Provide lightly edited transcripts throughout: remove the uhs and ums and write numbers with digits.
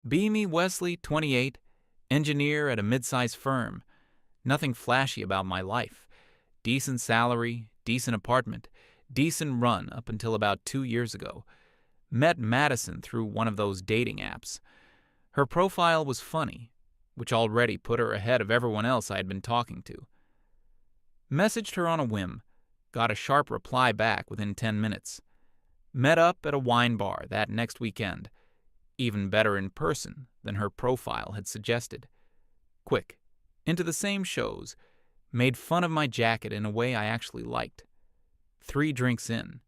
Beamy Wesley, 28, engineer at a mid-sized firm. Nothing flashy about my life. Decent salary, decent apartment, decent run up until about 2 years ago. Met Madison through one of those dating apps. Her profile was funny, which already put her ahead of everyone else I had been talking to. Messaged her on a whim. Got a sharp reply back within 10 minutes. Met up at a wine bar that next weekend. Even better in person than her profile had suggested. Quick, into the same shows. Made fun of my jacket in a way I actually liked. 3 drinks in.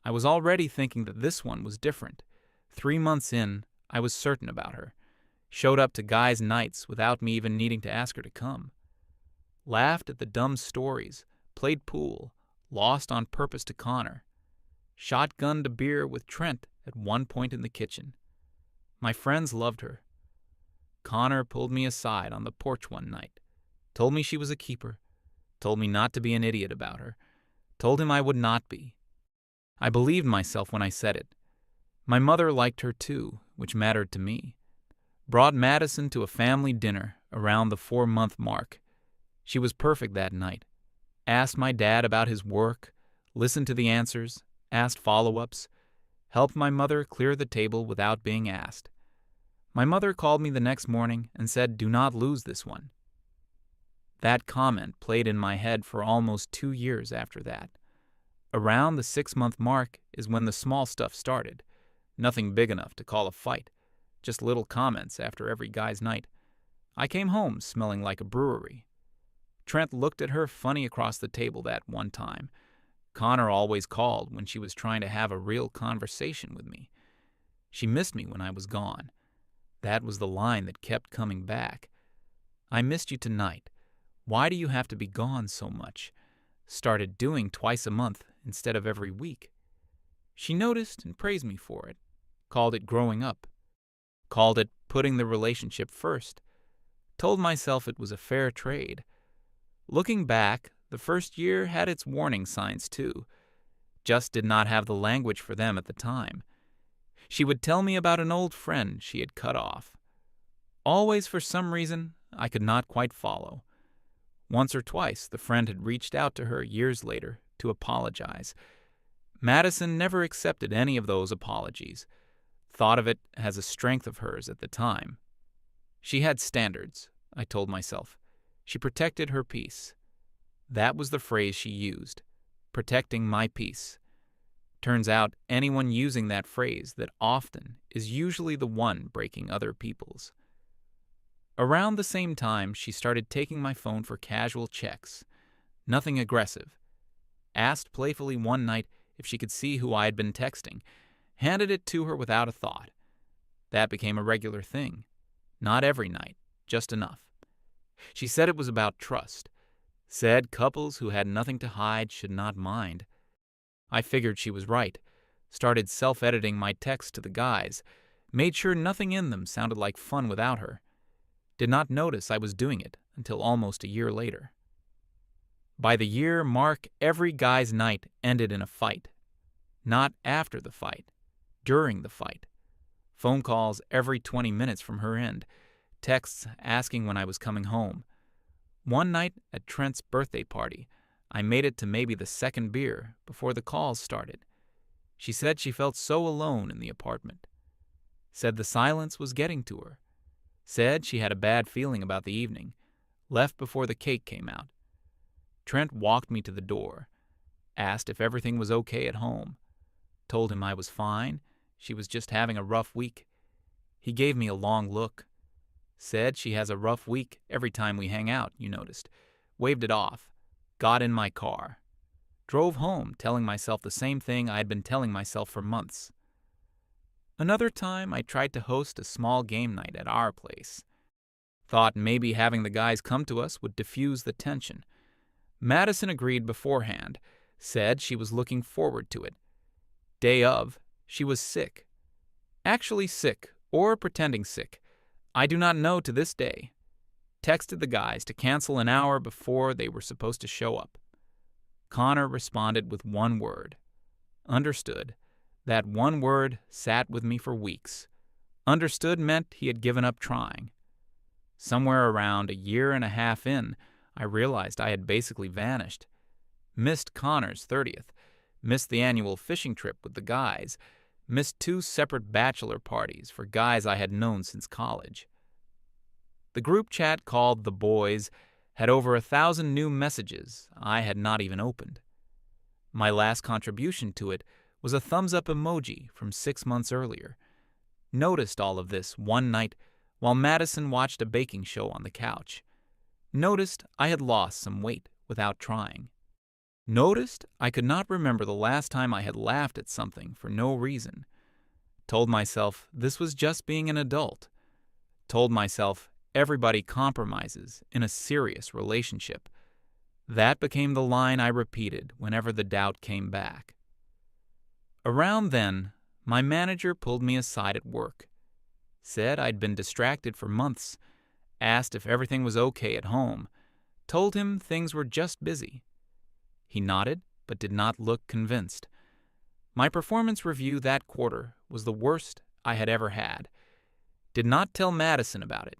I was already thinking that this one was different. 3 months in, I was certain about her. Showed up to guys' nights without me even needing to ask her to come. Laughed at the dumb stories, played pool, lost on purpose to Connor. Shotgunned a beer with Trent at one point in the kitchen. My friends loved her. Connor pulled me aside on the porch one night. Told me she was a keeper. Told me not to be an idiot about her. Told him I would not be. I believed myself when I said it. My mother liked her too, which mattered to me. Brought Madison to a family dinner around the 4-month mark. She was perfect that night. Asked my dad about his work, listened to the answers, asked follow-ups, helped my mother clear the table without being asked. My mother called me the next morning and said, "Do not lose this one." That comment played in my head for almost 2 years after that. Around the 6-month mark is when the small stuff started. Nothing big enough to call a fight. Just little comments after every guy's night. I came home smelling like a brewery. Trent looked at her funny across the table that one time. Connor always called when she was trying to have a real conversation with me. She missed me when I was gone. That was the line that kept coming back. "I missed you tonight. Why do you have to be gone so much?" Started doing twice a month instead of every week. She noticed and praised me for it. Called it growing up. Called it putting the relationship first. Told myself it was a fair trade. Looking back, the first year had its warning signs too. Just did not have the language for them at the time. She would tell me about an old friend she had cut off. Always, for some reason, I could not quite follow. Once or twice, the friend had reached out to her years later to apologize. Madison never accepted any of those apologies. Thought of it as a strength of hers at the time. She had standards, I told myself. She protected her peace. That was the phrase she used. Protecting my peace. Turns out anyone using that phrase that often is usually the one breaking other people's. Around the same time, she started taking my phone for casual checks. Nothing aggressive. Asked playfully one night if she could see who I had been texting. Handed it to her without a thought. That became a regular thing. Not every night, just enough. She said it was about trust. Said couples who had nothing to hide should not mind. I figured she was right. Started self-editing my texts to the guys. Made sure nothing in them sounded like fun without her. Did not notice I was doing it until almost a year later. By the year mark, every guy's night ended in a fight. Not after the fight. During the fight. Phone calls every 20 minutes from her end. Texts asking when I was coming home. One night at Trent's birthday party, I made it to maybe the second beer before the calls started. She said she felt so alone in the apartment. Said the silence was getting to her. Said she had a bad feeling about the evening. Left before the cake came out. Trent walked me to the door. Asked if everything was okay at home. Told him I was fine. She was just having a rough week. He gave me a long look. Said she has a rough week every time we hang out, you noticed. Waved it off. Got in my car. Drove home telling myself the same thing I had been telling myself for months. Another time I tried to host a small game night at our place. Thought maybe having the guys come to us would diffuse the tension. Madison agreed beforehand. Said she was looking forward to it. Day of, she was sick. Actually sick, or pretending sick. I do not know to this day. Texted the guys to cancel an hour before they were supposed to show up. Connor responded with one word. Understood. That one word sat with me for weeks. Understood meant he had given up trying. Somewhere around a year and a half in, I realized I had basically vanished. Missed Connor's 30th, missed the annual fishing trip with the guys, missed 2 separate bachelor parties for guys I had known since college. The group chat called The Boys had over 1,000 new messages I had not even opened. My last contribution to it was a thumbs-up emoji from 6 months earlier. Noticed all of this one night while Madison watched a baking show on the couch. Noticed I had lost some weight without trying. Noticed I could not remember the last time I had laughed at something for no reason. Told myself this was just being an adult. Told myself everybody compromises in a serious relationship. That became the line I repeated whenever the doubt came back. Around then, my manager pulled me aside at work. Said I'd been distracted for months. Asked if everything was okay at home. Told him things were just busy. He nodded, but did not look convinced. My performance review that quarter was the worst I had ever had. Did not tell Madison about it.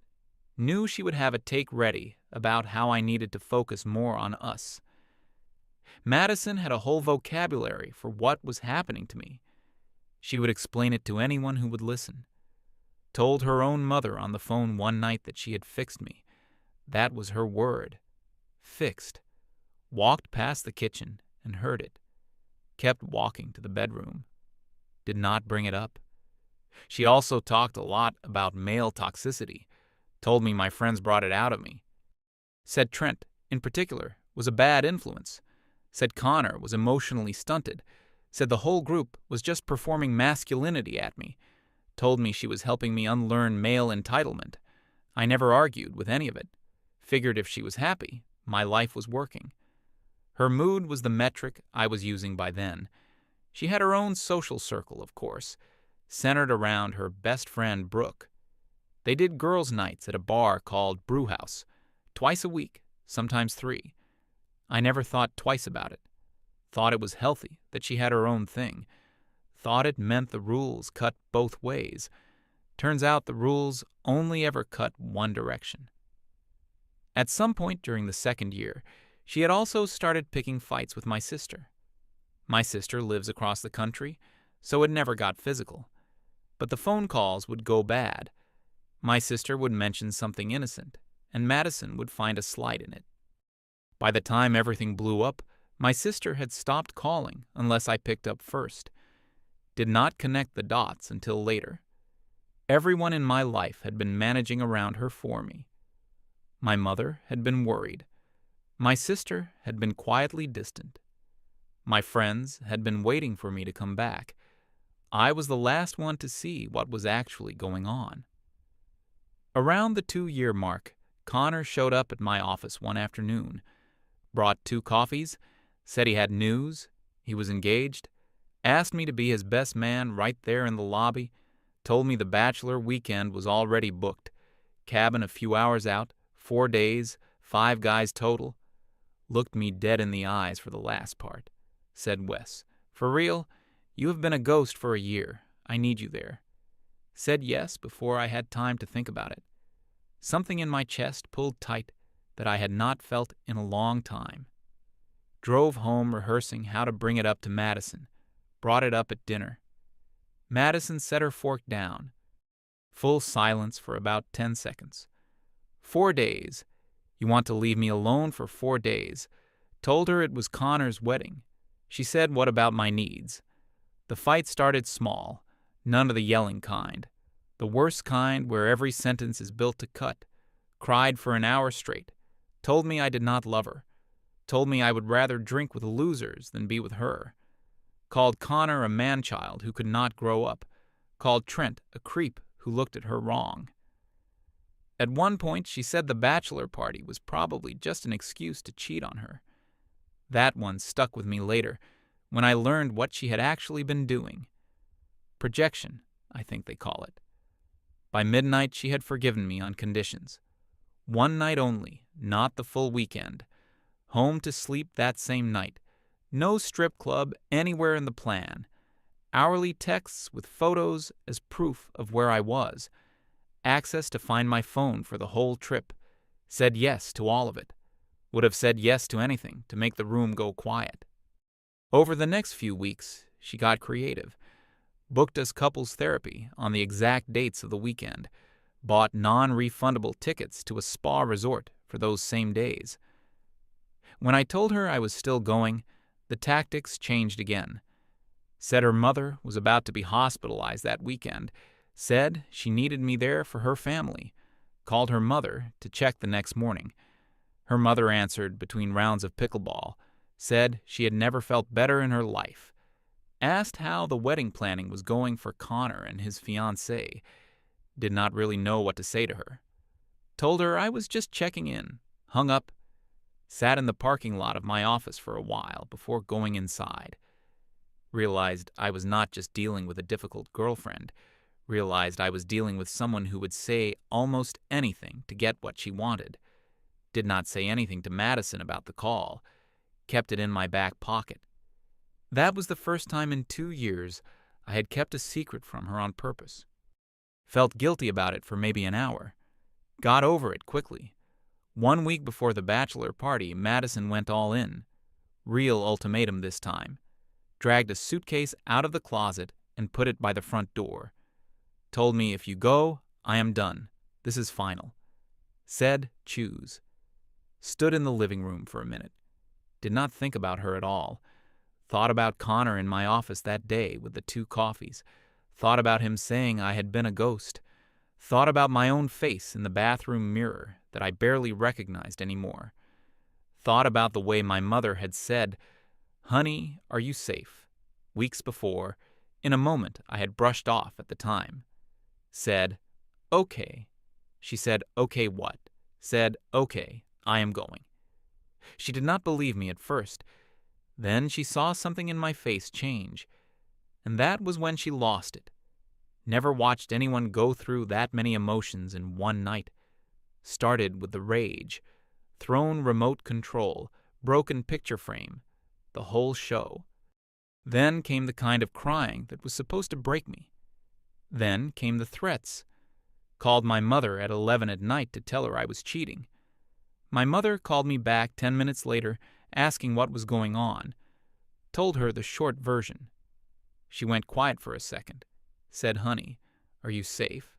Knew she would have a take ready about how I needed to focus more on us. Madison had a whole vocabulary for what was happening to me. She would explain it to anyone who would listen. Told her own mother on the phone one night that she had fixed me. That was her word. Fixed. Walked past the kitchen and heard it. Kept walking to the bedroom. Did not bring it up. She also talked a lot about male toxicity. Told me my friends brought it out of me. Said Trent, in particular, was a bad influence. Said Connor was emotionally stunted. Said the whole group was just performing masculinity at me. Told me she was helping me unlearn male entitlement. I never argued with any of it. Figured if she was happy, my life was working. Her mood was the metric I was using by then. She had her own social circle, of course, centered around her best friend, Brooke. They did girls' nights at a bar called Brewhouse, twice a week, sometimes 3. I never thought twice about it. Thought it was healthy that she had her own thing. Thought it meant the rules cut both ways. Turns out the rules only ever cut one direction. At some point during the 2nd year, she had also started picking fights with my sister. My sister lives across the country, so it never got physical. But the phone calls would go bad. My sister would mention something innocent, and Madison would find a slight in it. By the time everything blew up, my sister had stopped calling unless I picked up first. Did not connect the dots until later. Everyone in my life had been managing around her for me. My mother had been worried. My sister had been quietly distant. My friends had been waiting for me to come back. I was the last one to see what was actually going on. Around the 2-year mark, Connor showed up at my office one afternoon, brought 2 coffees, said he had news, he was engaged, asked me to be his best man right there in the lobby, told me the bachelor weekend was already booked, cabin a few hours out, 4 days, 5 guys total. Looked me dead in the eyes for the last part. Said Wes, "For real, you have been a ghost for a year. I need you there." Said yes before I had time to think about it. Something in my chest pulled tight that I had not felt in a long time. Drove home rehearsing how to bring it up to Madison. Brought it up at dinner. Madison set her fork down. Full silence for about 10 seconds. 4 days. You want to leave me alone for 4 days. Told her it was Connor's wedding. She said, what about my needs? The fight started small. None of the yelling kind. The worst kind where every sentence is built to cut. Cried for an hour straight. Told me I did not love her. Told me I would rather drink with losers than be with her. Called Connor a man-child who could not grow up. Called Trent a creep who looked at her wrong. At one point, she said the bachelor party was probably just an excuse to cheat on her. That one stuck with me later, when I learned what she had actually been doing. Projection, I think they call it. By midnight, she had forgiven me on conditions. 1 night only, not the full weekend. Home to sleep that same night. No strip club anywhere in the plan. hourly texts with photos as proof of where I was, access to find my phone for the whole trip, said yes to all of it, would have said yes to anything to make the room go quiet. Over the next few weeks, she got creative, booked us couples therapy on the exact dates of the weekend, bought non-refundable tickets to a spa resort for those same days. When I told her I was still going, the tactics changed again. Said her mother was about to be hospitalized that weekend, said she needed me there for her family, called her mother to check the next morning. Her mother answered between rounds of pickleball, said she had never felt better in her life, asked how the wedding planning was going for Connor and his fiancée, did not really know what to say to her. Told her I was just checking in, hung up, sat in the parking lot of my office for a while before going inside. Realized I was not just dealing with a difficult girlfriend, realized I was dealing with someone who would say almost anything to get what she wanted. Did not say anything to Madison about the call, kept it in my back pocket. That was the first time in 2 years I had kept a secret from her on purpose. Felt guilty about it for maybe an hour. Got over it quickly. 1 week before the bachelor party, Madison went all in. Real ultimatum this time. Dragged a suitcase out of the closet and put it by the front door. Told me, if you go, I am done. This is final. Said, choose. Stood in the living room for a minute. Did not think about her at all. Thought about Connor in my office that day with the 2 coffees. Thought about him saying I had been a ghost. Thought about my own face in the bathroom mirror that I barely recognized anymore. Thought about the way my mother had said, "Honey, are you safe?" weeks before, in a moment I had brushed off at the time. Said, "Okay." She said, "Okay what?" Said, "Okay, I am going." She did not believe me at first. Then she saw something in my face change, and that was when she lost it. Never watched anyone go through that many emotions in one night. Started with the rage, thrown remote control, broken picture frame, the whole show. Then came the kind of crying that was supposed to break me. Then came the threats. Called my mother at 11 at night to tell her I was cheating. My mother called me back 10 minutes later, asking what was going on. Told her the short version. She went quiet for a second. Said, "Honey, are you safe?"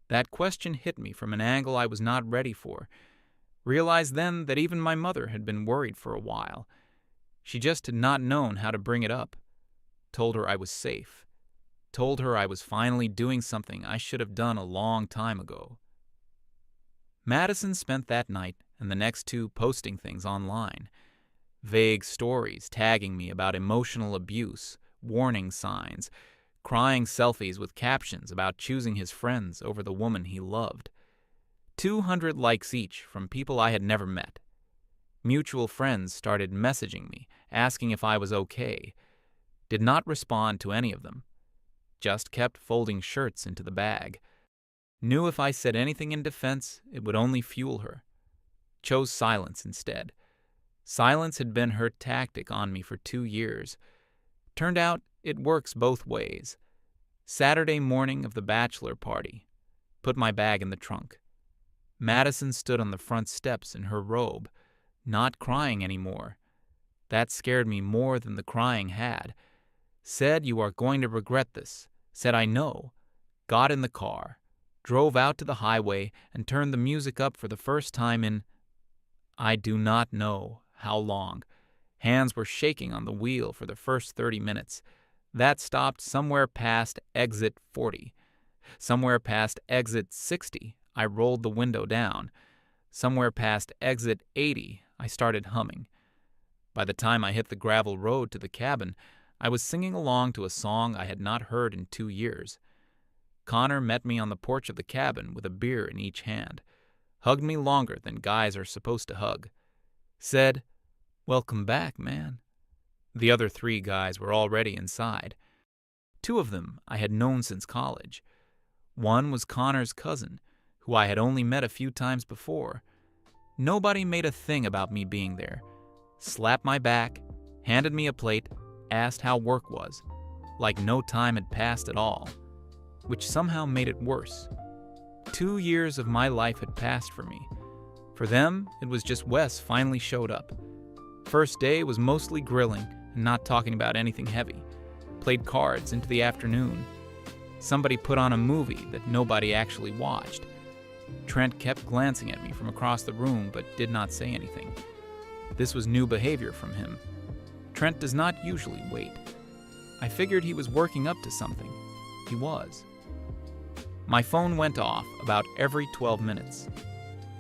That question hit me from an angle I was not ready for. Realized then that even my mother had been worried for a while. She just had not known how to bring it up. Told her I was safe. Told her I was finally doing something I should have done a long time ago. Madison spent that night and the next 2 posting things online. Vague stories tagging me about emotional abuse, warning signs, crying selfies with captions about choosing his friends over the woman he loved. 200 likes each from people I had never met. Mutual friends started messaging me, asking if I was okay. Did not respond to any of them. Just kept folding shirts into the bag. Knew if I said anything in defense, it would only fuel her. Chose silence instead. Silence had been her tactic on me for 2 years. Turned out it works both ways. Saturday morning of the bachelor party. Put my bag in the trunk. Madison stood on the front steps in her robe, not crying anymore. That scared me more than the crying had. Said, "You are going to regret this." Said, "I know." Got in the car. Drove out to the highway and turned the music up for the first time in I do not know how long. Hands were shaking on the wheel for the first 30 minutes. That stopped somewhere past exit 40. Somewhere past exit 60, I rolled the window down. Somewhere past exit 80, I started humming. By the time I hit the gravel road to the cabin, I was singing along to a song I had not heard in 2 years. Connor met me on the porch of the cabin with a beer in each hand. Hugged me longer than guys are supposed to hug. Said, "Welcome back, man." The other 3 guys were already inside. 2 of them I had known since college. One was Connor's cousin, who I had only met a few times before. Nobody made a thing about me being there. Slapped my back, handed me a plate, asked how work was. like no time had passed at all, which somehow made it worse. 2 years of my life had passed for me. For them, it was just Wes finally showed up. First day was mostly grilling and not talking about anything heavy. Played cards into the afternoon. Somebody put on a movie that nobody actually watched. Trent kept glancing at me from across the room but did not say anything. This was new behavior from him. Trent does not usually wait. I figured he was working up to something. He was. My phone went off about every 12 minutes.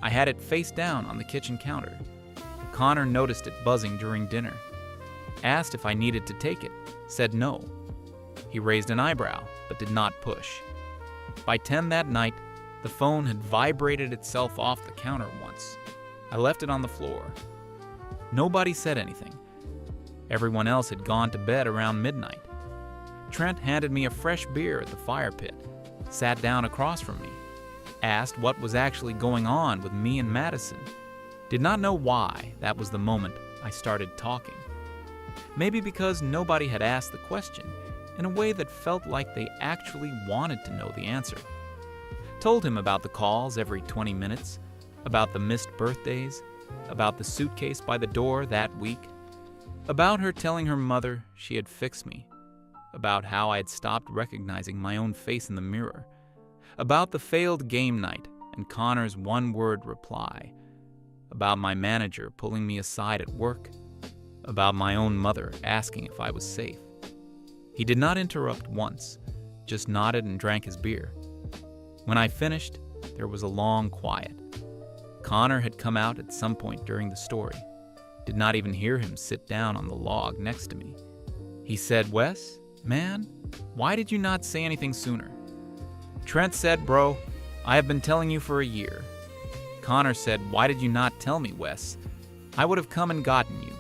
I had it face down on the kitchen counter. Connor noticed it buzzing during dinner. Asked if I needed to take it. Said no. He raised an eyebrow, but did not push. By 10 that night, the phone had vibrated itself off the counter once. I left it on the floor. Nobody said anything. Everyone else had gone to bed around midnight. Trent handed me a fresh beer at the fire pit, sat down across from me, asked what was actually going on with me and Madison. Did not know why that was the moment I started talking. Maybe because nobody had asked the question in a way that felt like they actually wanted to know the answer. Told him about the calls every 20 minutes, about the missed birthdays, about the suitcase by the door that week, about her telling her mother she had fixed me, about how I had stopped recognizing my own face in the mirror, about the failed game night and Connor's one-word reply, about my manager pulling me aside at work, about my own mother asking if I was safe. He did not interrupt once, just nodded and drank his beer. When I finished, there was a long quiet. Connor had come out at some point during the story. Did not even hear him sit down on the log next to me. He said, "Wes, man, why did you not say anything sooner?" Trent said, "Bro, I have been telling you for a year." Connor said, "Why did you not tell me, Wes? I would have come and gotten you."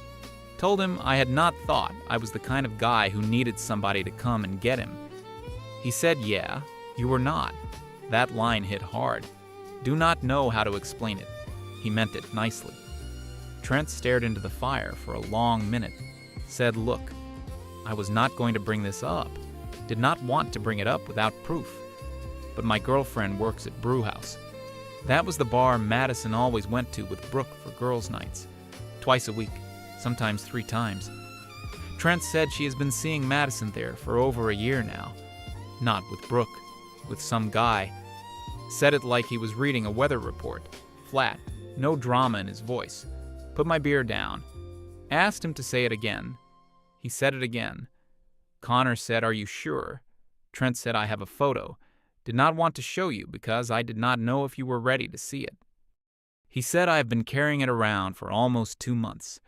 Told him I had not thought I was the kind of guy who needed somebody to come and get him. He said, "Yeah, you were not." That line hit hard. Do not know how to explain it. He meant it nicely. Trent stared into the fire for a long minute, said, "Look, I was not going to bring this up. Did not want to bring it up without proof. But my girlfriend works at Brewhouse. That was the bar Madison always went to with Brooke for girls' nights. Twice a week, sometimes 3 times. Trent said she has been seeing Madison there for over a year now. Not with Brooke, with some guy. Said it like he was reading a weather report. Flat, no drama in his voice. Put my beer down. Asked him to say it again. He said it again. Connor said, "Are you sure?" Trent said, "I have a photo. Did not want to show you because I did not know if you were ready to see it." He said, "I have been carrying it around for almost 2 months.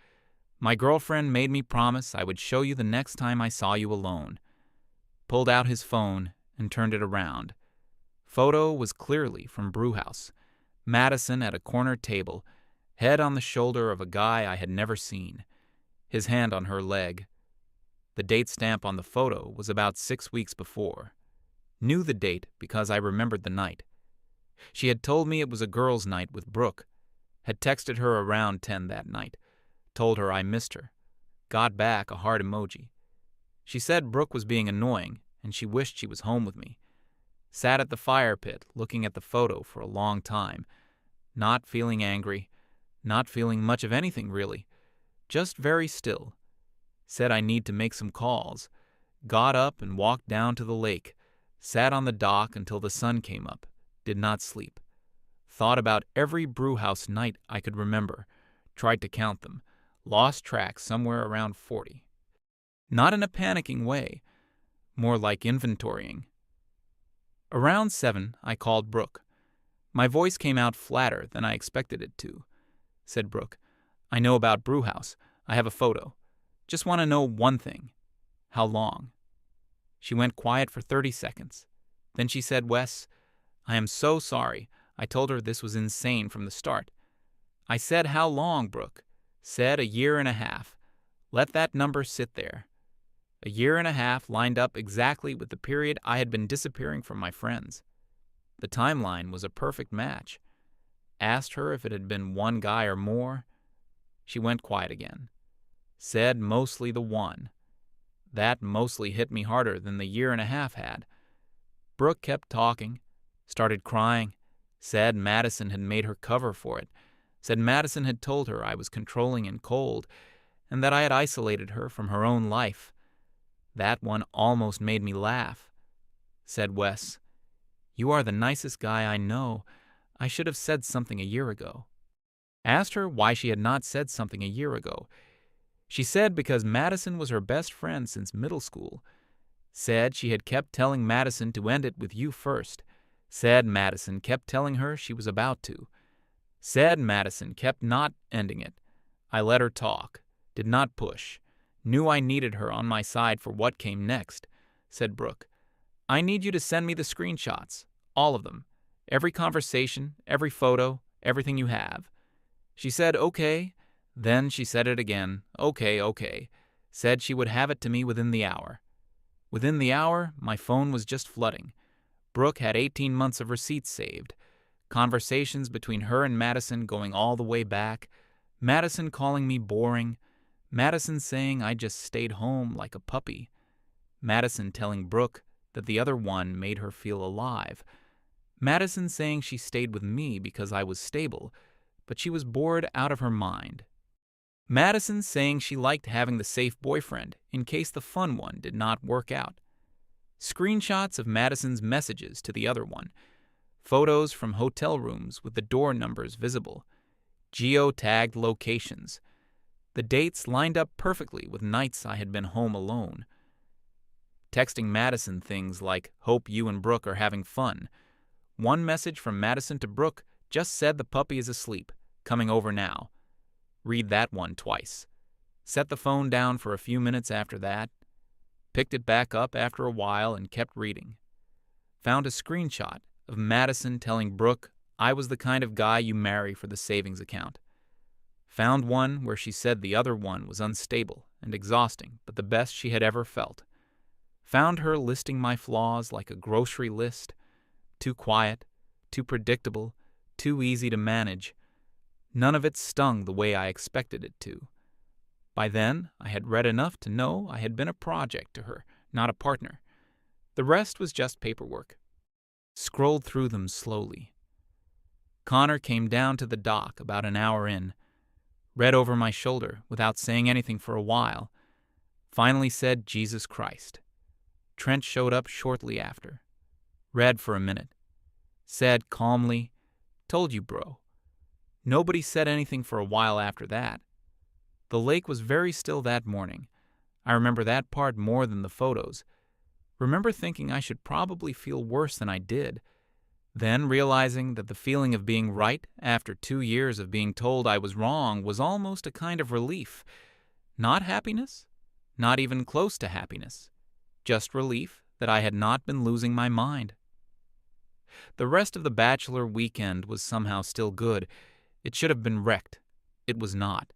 My girlfriend made me promise I would show you the next time I saw you alone." Pulled out his phone and turned it around. Photo was clearly from Brewhouse. Madison at a corner table, head on the shoulder of a guy I had never seen, his hand on her leg. The date stamp on the photo was about 6 weeks before. Knew the date because I remembered the night. She had told me it was a girls' night with Brooke. Had texted her around 10 that night. Told her I missed her. Got back a heart emoji. She said Brooke was being annoying and she wished she was home with me. Sat at the fire pit looking at the photo for a long time. Not feeling angry. Not feeling much of anything really. Just very still. Said I need to make some calls. Got up and walked down to the lake. Sat on the dock until the sun came up. Did not sleep. Thought about every Brewhouse night I could remember. Tried to count them. Lost track somewhere around 40. Not in a panicking way. More like inventorying. Around 7, I called Brooke. My voice came out flatter than I expected it to. Said Brooke, "I know about Brewhouse. I have a photo. Just want to know one thing. How long?" She went quiet for 30 seconds. Then she said, "Wes, I am so sorry. I told her this was insane from the start." I said, "How long, Brooke?" Said 1.5 years. Let that number sit there. 1.5 years lined up exactly with the period I had been disappearing from my friends. The timeline was a perfect match. Asked her if it had been one guy or more. She went quiet again. Said mostly the one. That mostly hit me harder than the year and a half had. Brooke kept talking, started crying, said Madison had made her cover for it, said Madison had told her I was controlling and cold, and that I had isolated her from her own life. That one almost made me laugh. Said Wes, "You are the nicest guy I know. I should have said something a year ago." Asked her why she had not said something a year ago. She said because Madison was her best friend since middle school. Said she had kept telling Madison to end it with you first. Said Madison kept telling her she was about to. Said Madison kept not ending it. I let her talk, did not push. Knew I needed her on my side for what came next. Said Brooke, "I need you to send me the screenshots, all of them. Every conversation, every photo, everything you have." She said, "Okay." Then she said it again, "Okay, okay." Said she would have it to me within the hour. Within the hour, my phone was just flooding. Brooke had 18 months of receipts saved. Conversations between her and Madison going all the way back. Madison calling me boring. Madison saying I just stayed home like a puppy. Madison telling Brooke that the other one made her feel alive. Madison saying she stayed with me because I was stable, but she was bored out of her mind. Madison saying she liked having the safe boyfriend in case the fun one did not work out. Screenshots of Madison's messages to the other one. Photos from hotel rooms with the door numbers visible. Geo-tagged locations. The dates lined up perfectly with nights I had been home alone. Texting Madison things like, "Hope you and Brooke are having fun." One message from Madison to Brooke just said the puppy is asleep, coming over now. Read that one twice. Set the phone down for a few minutes after that. Picked it back up after a while and kept reading. Found a screenshot of Madison telling Brooke I was the kind of guy you marry for the savings account. Found one where she said the other one was unstable and exhausting, but the best she had ever felt. Found her listing my flaws like a grocery list. Too quiet, too predictable, too easy to manage. None of it stung the way I expected it to. By then, I had read enough to know I had been a project to her, not a partner. The rest was just paperwork. Scrolled through them slowly. Connor came down to the dock about an hour in. Read over my shoulder without saying anything for a while. Finally said Jesus Christ. Trent showed up shortly after. Read for a minute. Said calmly, "Told you, bro." Nobody said anything for a while after that. The lake was very still that morning. I remember that part more than the photos. Remember thinking I should probably feel worse than I did. Then realizing that the feeling of being right after 2 years of being told I was wrong was almost a kind of relief. Not happiness, not even close to happiness. Just relief that I had not been losing my mind. The rest of the bachelor weekend was somehow still good. It should have been wrecked. It was not.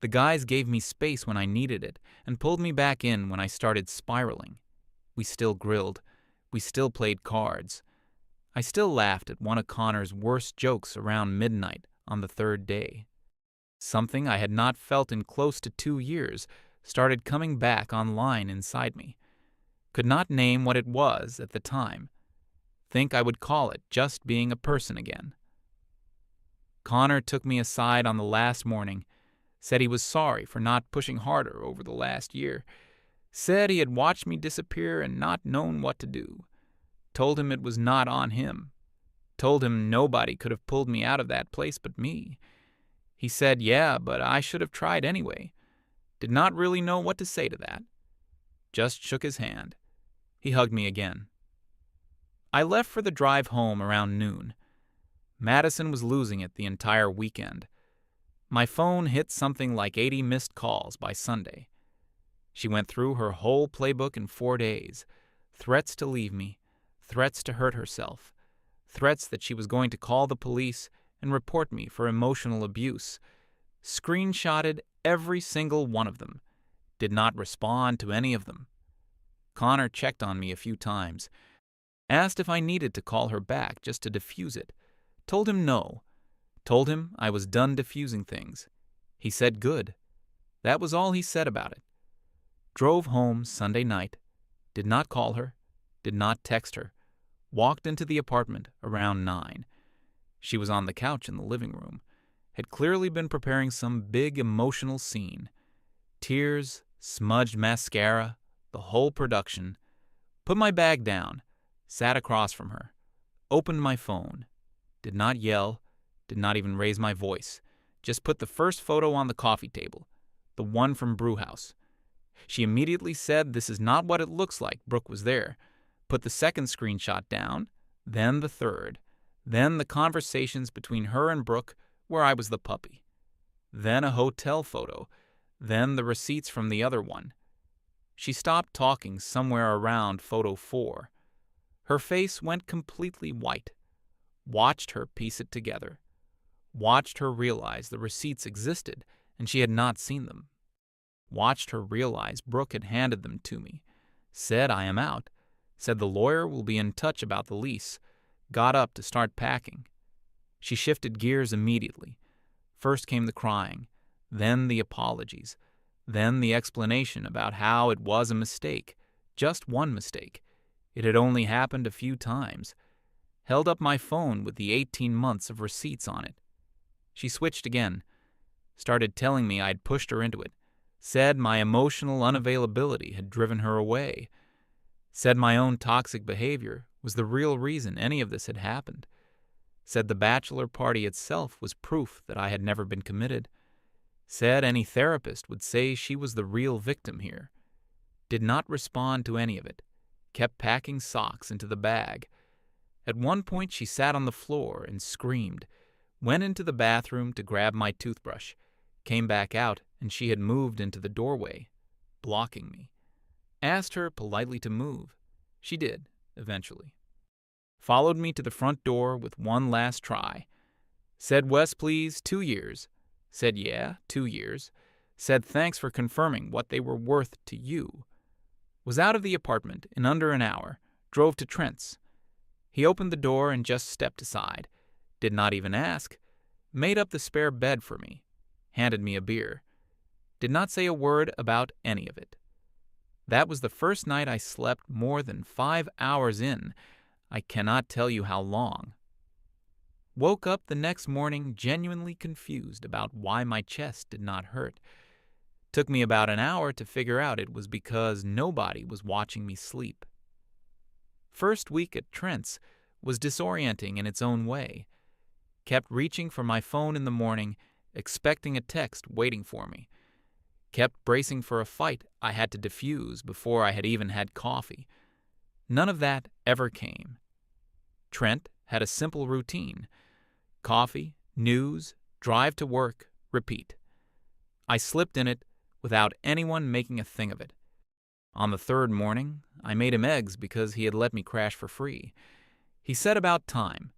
The guys gave me space when I needed it and pulled me back in when I started spiraling. We still grilled. We still played cards. I still laughed at one of Connor's worst jokes around midnight on the third day. Something I had not felt in close to 2 years started coming back online inside me. Could not name what it was at the time. Think I would call it just being a person again. Connor took me aside on the last morning, said he was sorry for not pushing harder over the last year, said he had watched me disappear and not known what to do. Told him it was not on him. Told him nobody could have pulled me out of that place but me. He said, yeah, but I should have tried anyway. Did not really know what to say to that. Just shook his hand. He hugged me again. I left for the drive home around noon. Madison was losing it the entire weekend. My phone hit something like 80 missed calls by Sunday. She went through her whole playbook in 4 days. Threats to leave me, threats to hurt herself, threats that she was going to call the police and report me for emotional abuse. Screenshotted every single one of them. Did not respond to any of them. Connor checked on me a few times. Asked if I needed to call her back just to defuse it. Told him no. Told him I was done diffusing things. He said good. That was all he said about it. Drove home Sunday night, did not call her, did not text her, walked into the apartment around 9. She was on the couch in the living room, had clearly been preparing some big emotional scene. Tears, smudged mascara, the whole production. Put my bag down, sat across from her, opened my phone, did not yell, did not even raise my voice, just put the first photo on the coffee table, the one from Brewhouse. She immediately said this is not what it looks like, Brooke was there. Put the second screenshot down, then the third, then the conversations between her and Brooke where I was the puppy, then a hotel photo, then the receipts from the other one. She stopped talking somewhere around photo 4. Her face went completely white. Watched her piece it together. Watched her realize the receipts existed and she had not seen them. Watched her realize Brooke had handed them to me. Said I am out. Said the lawyer will be in touch about the lease. Got up to start packing. She shifted gears immediately. First came the crying, then the apologies, then the explanation about how it was a mistake, just one mistake. It had only happened a few times. Held up my phone with the 18 months of receipts on it. She switched again. Started telling me I'd pushed her into it. Said my emotional unavailability had driven her away. Said my own toxic behavior was the real reason any of this had happened. Said the bachelor party itself was proof that I had never been committed. Said any therapist would say she was the real victim here. Did not respond to any of it. Kept packing socks into the bag. At one point she sat on the floor and screamed. Went into the bathroom to grab my toothbrush. Came back out and she had moved into the doorway, blocking me. Asked her politely to move. She did, eventually. Followed me to the front door with one last try. Said, Wes, please, 2 years. Said, yeah, 2 years. Said, thanks for confirming what they were worth to you. Was out of the apartment in under an hour. Drove to Trent's. He opened the door and just stepped aside. Did not even ask. Made up the spare bed for me. Handed me a beer. Did not say a word about any of it. That was the first night I slept more than 5 hours in. I cannot tell you how long. Woke up the next morning genuinely confused about why my chest did not hurt. Took me about an hour to figure out it was because nobody was watching me sleep. First week at Trent's was disorienting in its own way. Kept reaching for my phone in the morning, expecting a text waiting for me. Kept bracing for a fight I had to diffuse before I had even had coffee. None of that ever came. Trent had a simple routine. Coffee, news, drive to work, repeat. I slipped in it without anyone making a thing of it. On the third morning, I made him eggs because he had let me crash for free. He said about time.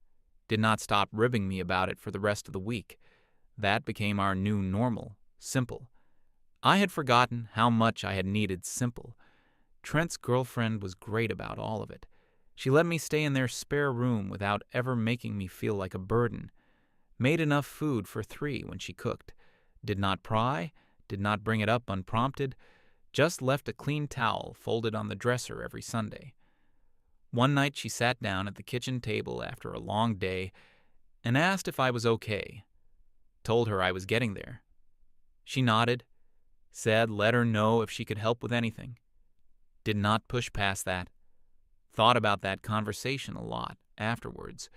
Did not stop ribbing me about it for the rest of the week. That became our new normal, simple. I had forgotten how much I had needed simple. Trent's girlfriend was great about all of it. She let me stay in their spare room without ever making me feel like a burden. Made enough food for 3 when she cooked. Did not pry, did not bring it up unprompted, just left a clean towel folded on the dresser every Sunday. One night she sat down at the kitchen table after a long day and asked if I was okay. Told her I was getting there. She nodded, said let her know if she could help with anything. Did not push past that. Thought about that conversation a lot afterwards,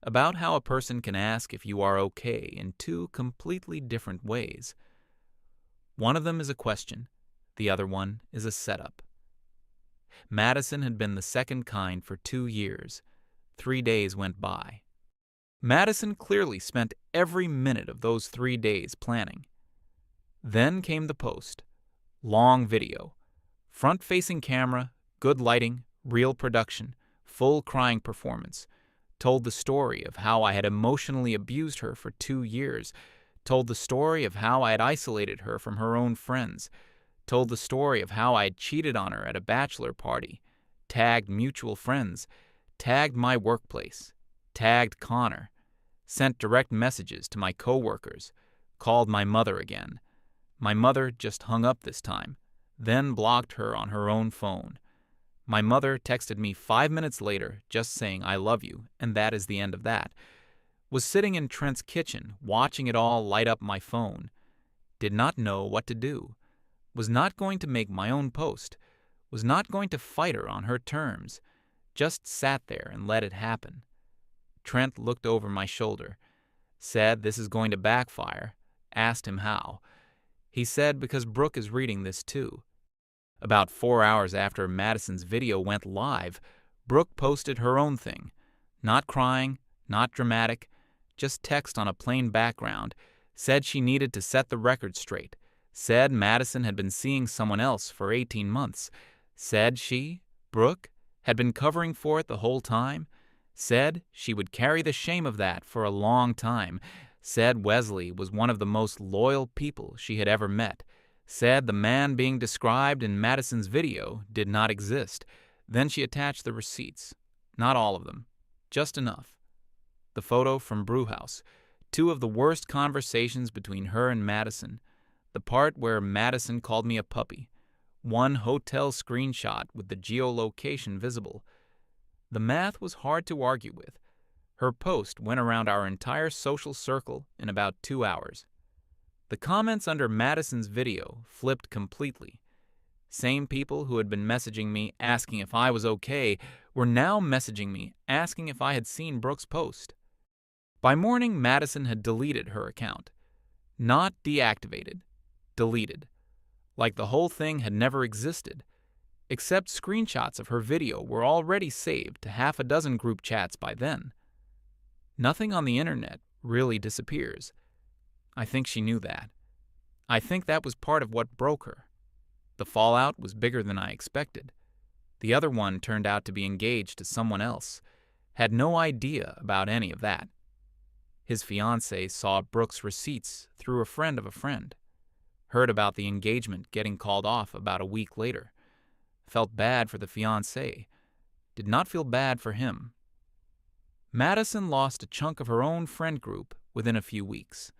about how a person can ask if you are okay in 2 completely different ways. One of them is a question, the other one is a setup. Madison had been the second kind for 2 years. 3 days went by. Madison clearly spent every minute of those 3 days planning. Then came the post. Long video. Front-facing camera, good lighting, real production, full crying performance. Told the story of how I had emotionally abused her for 2 years. Told the story of how I had isolated her from her own friends. Told the story of how I had cheated on her at a bachelor party. Tagged mutual friends. Tagged my workplace. Tagged Connor. Sent direct messages to my coworkers. Called my mother again. My mother just hung up this time. then blocked her on her own phone. My mother texted me 5 minutes later just saying I love you, and that is the end of that. Was sitting in Trent's kitchen watching it all light up my phone. Did not know what to do. Was not going to make my own post. Was not going to fight her on her terms. Just sat there and let it happen. Trent looked over my shoulder. Said this is going to backfire. Asked him how. He said because Brooke is reading this too. About 4 hours after Madison's video went live, Brooke posted her own thing. Not crying, not dramatic, just text on a plain background. Said she needed to set the record straight. Said Madison had been seeing someone else for 18 months. Said she, Brooke, had been covering for it the whole time. Said she would carry the shame of that for a long time. Said Wesley was one of the most loyal people she had ever met. Said the man being described in Madison's video did not exist. Then she attached the receipts. Not all of them. Just enough. The photo from Brewhouse. 2 of the worst conversations between her and Madison. The part where Madison called me a puppy. 1 hotel screenshot with the geolocation visible. The math was hard to argue with. Her post went around our entire social circle in about 2 hours. The comments under Madison's video flipped completely. Same people who had been messaging me asking if I was okay were now messaging me asking if I had seen Brooke's post. By morning, Madison had deleted her account. Not deactivated. Deleted. Like the whole thing had never existed. Except screenshots of her video were already saved to half a dozen group chats by then. Nothing on the internet really disappears. I think she knew that. I think that was part of what broke her. The fallout was bigger than I expected. The other one turned out to be engaged to someone else. Had no idea about any of that. His fiancée saw Brooke's receipts through a friend of a friend. Heard about the engagement getting called off about a week later. Felt bad for the fiancée. Did not feel bad for him. Madison lost a chunk of her own friend group within a few weeks.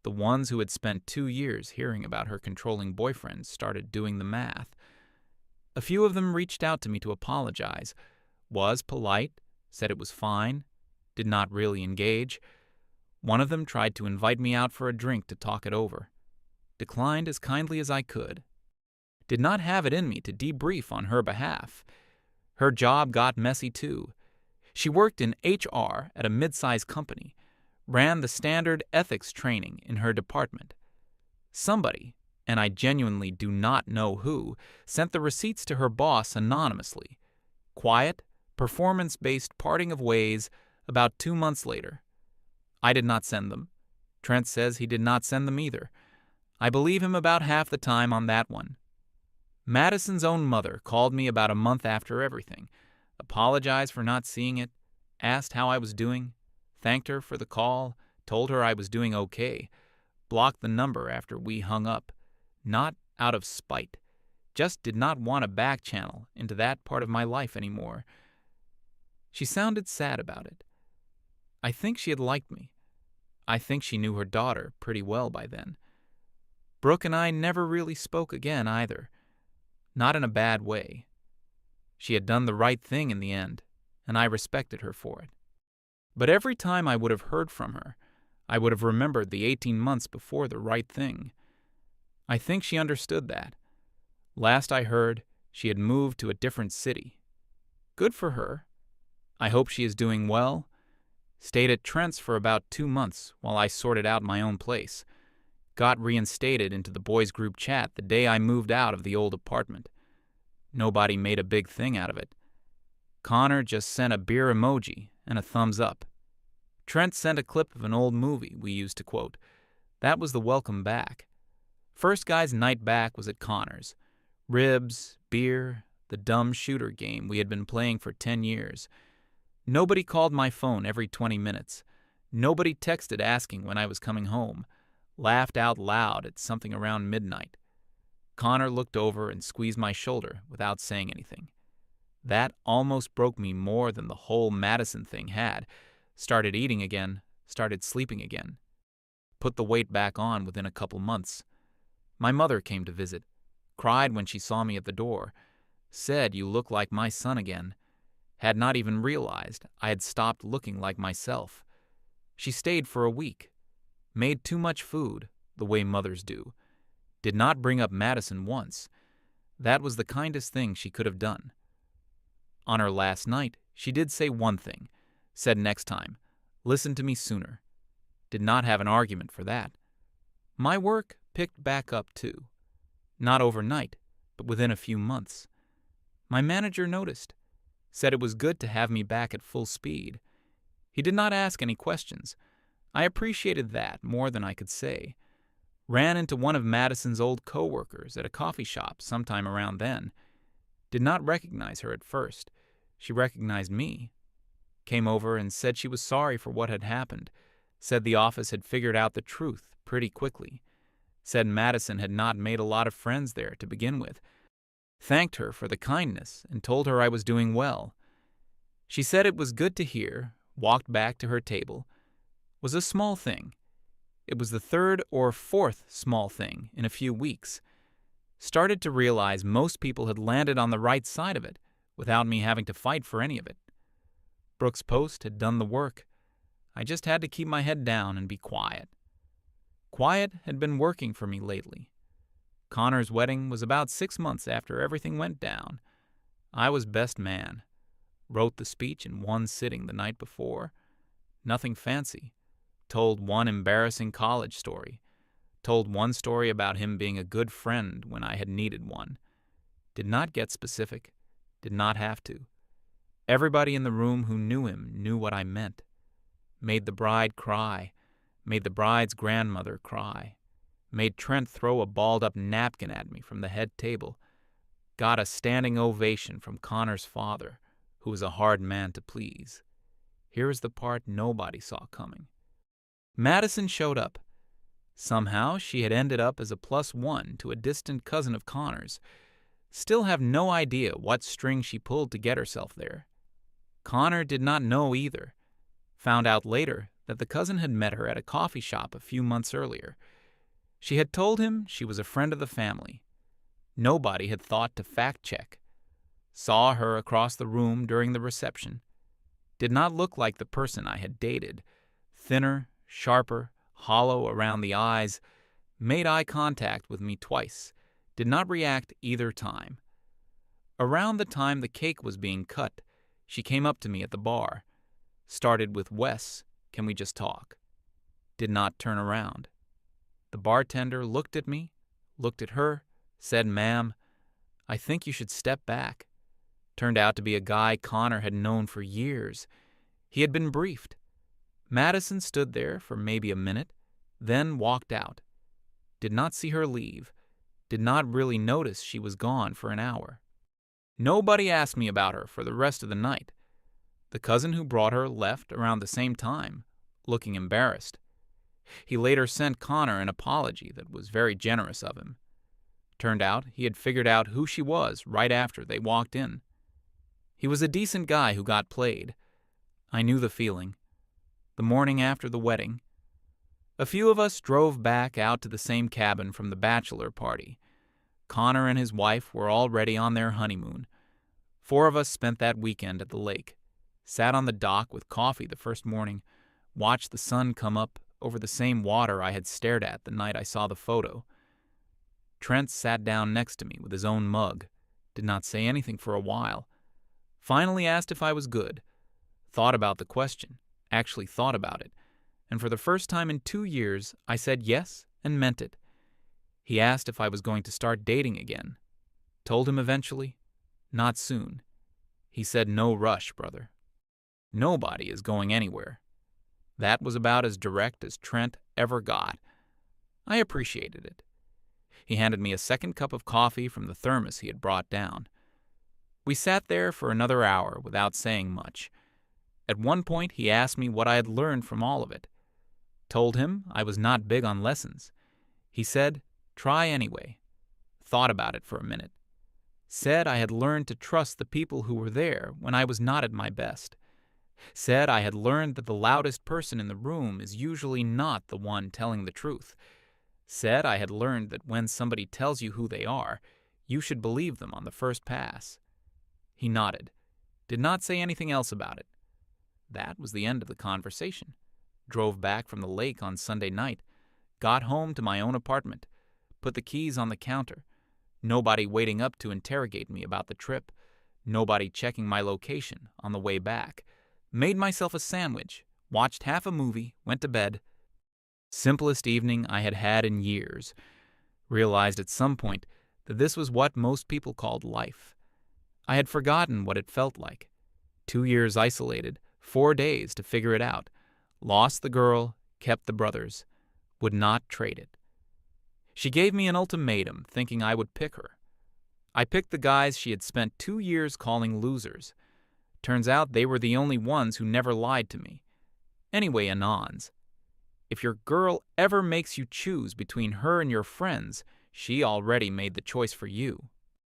The ones who had spent 2 years hearing about her controlling boyfriend started doing the math. A few of them reached out to me to apologize. Was polite, said it was fine, did not really engage. One of them tried to invite me out for a drink to talk it over. Declined as kindly as I could. Did not have it in me to debrief on her behalf. Her job got messy too. She worked in HR at a mid-sized company, ran the standard ethics training in her department. Somebody, and I genuinely do not know who, sent the receipts to her boss anonymously. Quiet, performance-based parting of ways about 2 months later. I did not send them. Trent says he did not send them either. I believe him about half the time on that one. Madison's own mother called me about a month after everything, apologized for not seeing it, asked how I was doing, thanked her for the call, told her I was doing okay, blocked the number after we hung up, not out of spite, just did not want a back channel into that part of my life anymore. She sounded sad about it. I think she had liked me. I think she knew her daughter pretty well by then. Brooke and I never really spoke again either. Not in a bad way. She had done the right thing in the end, and I respected her for it. But every time I would have heard from her, I would have remembered the 18 months before the right thing. I think she understood that. Last I heard, she had moved to a different city. Good for her. I hope she is doing well. Stayed at Trent's for about 2 months while I sorted out my own place. Got reinstated into the boys' group chat the day I moved out of the old apartment. Nobody made a big thing out of it. Connor just sent a beer emoji and a thumbs up. Trent sent a clip of an old movie we used to quote. That was the welcome back. First guy's night back was at Connor's. Ribs, beer, the dumb shooter game we had been playing for 10 years. Nobody called my phone every 20 minutes. Nobody texted asking when I was coming home. Laughed out loud at something around midnight. Connor looked over and squeezed my shoulder without saying anything. That almost broke me more than the whole Madison thing had. Started eating again, started sleeping again. Put the weight back on within a couple months. My mother came to visit. cried when she saw me at the door, said you look like my son again, had not even realized I had stopped looking like myself. She stayed for a week, made too much food, the way mothers do, did not bring up Madison once. That was the kindest thing she could have done. On her last night, she did say one thing, said next time, listen to me sooner. Did not have an argument for that. My work picked back up too. Not overnight, but within a few months. My manager noticed, said it was good to have me back at full speed. He did not ask any questions. I appreciated that more than I could say. Ran into one of Madison's old co-workers at a coffee shop sometime around then. Did not recognize her at first. She recognized me. Came over and said she was sorry for what had happened. Said the office had figured out the truth pretty quickly. Said Madison had not made a lot of friends there to begin with. Thanked her for the kindness and told her I was doing well. She said it was good to hear, walked back to her table. Was a small thing. It was the third or fourth small thing in a few weeks. Started to realize most people had landed on the right side of it without me having to fight for any of it. Brooks Post had done the work. I just had to keep my head down and be quiet. Quiet had been working for me lately. Connor's wedding was about 6 months after everything went down. I was best man. Wrote the speech in one sitting the night before. Nothing fancy. Told one embarrassing college story. Told one story about him being a good friend when I had needed one. Did not get specific. Did not have to. Everybody in the room who knew him knew what I meant. Made the bride cry. Made the bride's grandmother cry. Made Trent throw a balled-up napkin at me from the head table. Got a standing ovation from Connor's father, who was a hard man to please. Here is the part nobody saw coming. Madison showed up. Somehow she had ended up as a +1 to a distant cousin of Connor's. Still have no idea what string she pulled to get herself there. Connor did not know either. Found out later that the cousin had met her at a coffee shop a few months earlier. She had told him she was a friend of the family. Nobody had thought to fact-check. Saw her across the room during the reception. Did not look like the person I had dated. Thinner, sharper, hollow around the eyes. Made eye contact with me twice. Did not react either time. Around the time the cake was being cut, she came up to me at the bar. Started with, Wes, can we just talk? Did not turn around. The bartender looked at me, looked at her, said, ma'am, I think you should step back. Turned out to be a guy Connor had known for years. He had been briefed. Madison stood there for maybe a minute, then walked out. Did not see her leave. Did not really notice she was gone for an hour. Nobody asked me about her for the rest of the night. The cousin who brought her left around the same time, looking embarrassed. He later sent Connor an apology that was very generous of him. Turned out he had figured out who she was right after they walked in. He was a decent guy who got played. I knew the feeling. The morning after the wedding, a few of us drove back out to the same cabin from the bachelor party. Connor and his wife were already on their honeymoon. 4 of us spent that weekend at the lake. Sat on the dock with coffee the first morning, watched the sun come up over the same water I had stared at the night I saw the photo. Trent sat down next to me with his own mug, did not say anything for a while. Finally asked if I was good. Thought about the question, actually thought about it, and for the first time in 2 years I said yes and meant it. He asked if I was going to start dating again. Told him eventually, not soon. He said no rush, brother. Nobody is going anywhere. That was about as direct as Trent ever got. I appreciated it. He handed me a second cup of coffee from the thermos he had brought down. We sat there for another hour without saying much. At one point he asked me what I had learned from all of it. Told him I was not big on lessons. He said, try anyway. Thought about it for a minute. Said I had learned to trust the people who were there when I was not at my best. Said I had learned that the loudest person in the room is usually not the one telling the truth. Said I had learned that when somebody tells you who they are, You should believe them on the first pass." He nodded, did not say anything else about it. That was the end of the conversation. Drove back from the lake on Sunday night, got home to my own apartment, put the keys on the counter. Nobody waiting up to interrogate me about the trip. Nobody checking my location on the way back. Made myself a sandwich, watched half a movie, went to bed. Simplest evening I had had in years. Realized at some point that this was what most people called life. I had forgotten what it felt like. 2 years isolated, 4 days to figure it out. Lost the girl, kept the brothers. Would not trade it. She gave me an ultimatum, thinking I would pick her. I picked the guys she had spent 2 years calling losers. Turns out they were the only ones who never lied to me. Anyway, Anons, if your girl ever makes you choose between her and your friends, she already made the choice for you.